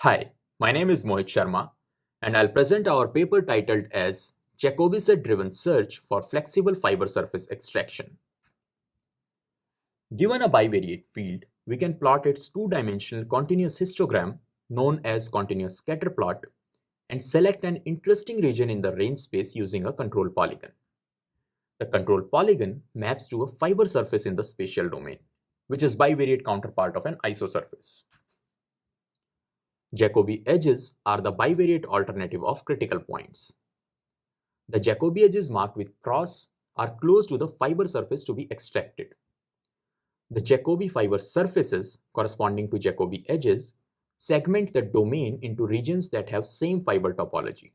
Hi, my name is Mohit Sharma, and I'll present our paper titled as Jacobi set-driven search for flexible fiber surface extraction. Given a bivariate field, we can plot its two-dimensional continuous histogram known as continuous scatter plot and select an interesting region in the range space using a control polygon. The control polygon maps to a fiber surface in the spatial domain, which is bivariate counterpart of an isosurface. Jacobi edges are the bivariate alternative of critical points. The Jacobi edges marked with cross are close to the fiber surface to be extracted. The Jacobi fiber surfaces corresponding to Jacobi edges segment the domain into regions that have same fiber topology.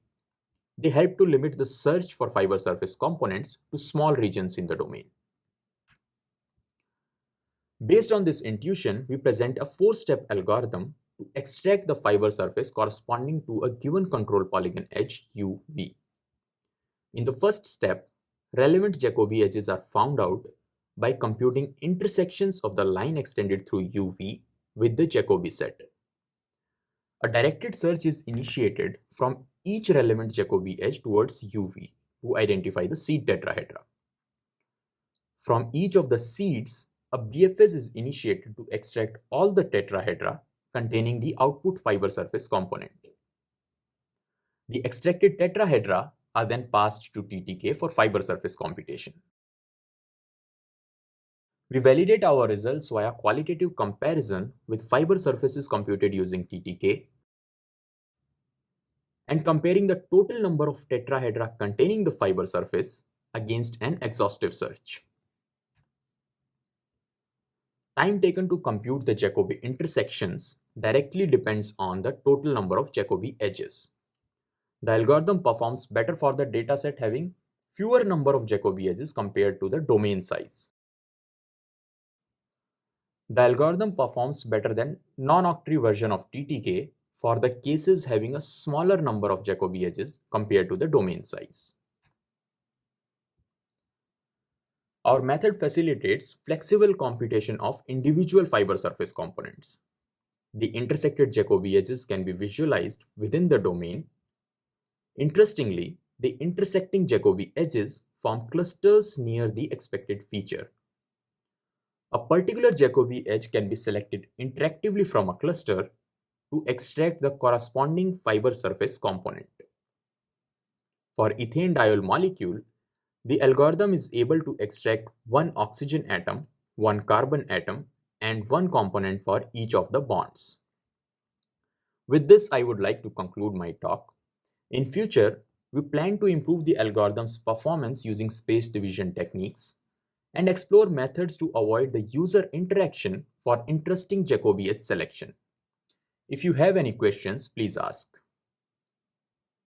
They help to limit the search for fiber surface components to small regions in the domain. Based on this intuition, we present a four-step algorithm to extract the fiber surface corresponding to a given control polygon edge UV. In the first step, relevant Jacobi edges are found out by computing intersections of the line extended through UV with the Jacobi set. A directed search is initiated from each relevant Jacobi edge towards UV to identify the seed tetrahedra. From each of the seeds, a BFS is initiated to extract all the tetrahedra containing the output fiber surface component. The extracted tetrahedra are then passed to TTK for fiber surface computation. We validate our results via qualitative comparison with fiber surfaces computed using TTK and comparing the total number of tetrahedra containing the fiber surface against an exhaustive search. Time taken to compute the Jacobi intersections directly depends on the total number of Jacobi edges. The algorithm performs better for the dataset having fewer number of Jacobi edges compared to the domain size. The algorithm performs better than non-octree version of TTK for the cases having a smaller number of Jacobi edges compared to the domain size. Our method facilitates flexible computation of individual fiber surface components. The intersected Jacobi edges can be visualized within the domain. Interestingly, the intersecting Jacobi edges form clusters near the expected feature. A particular Jacobi edge can be selected interactively from a cluster to extract the corresponding fiber surface component. For ethane diol molecule, the algorithm is able to extract one oxygen atom, one carbon atom, and one component for each of the bonds. With this, I would like to conclude my talk. In future, we plan to improve the algorithm's performance using space division techniques and explore methods to avoid the user interaction for interesting Jacobi edge selection. If you have any questions, please ask.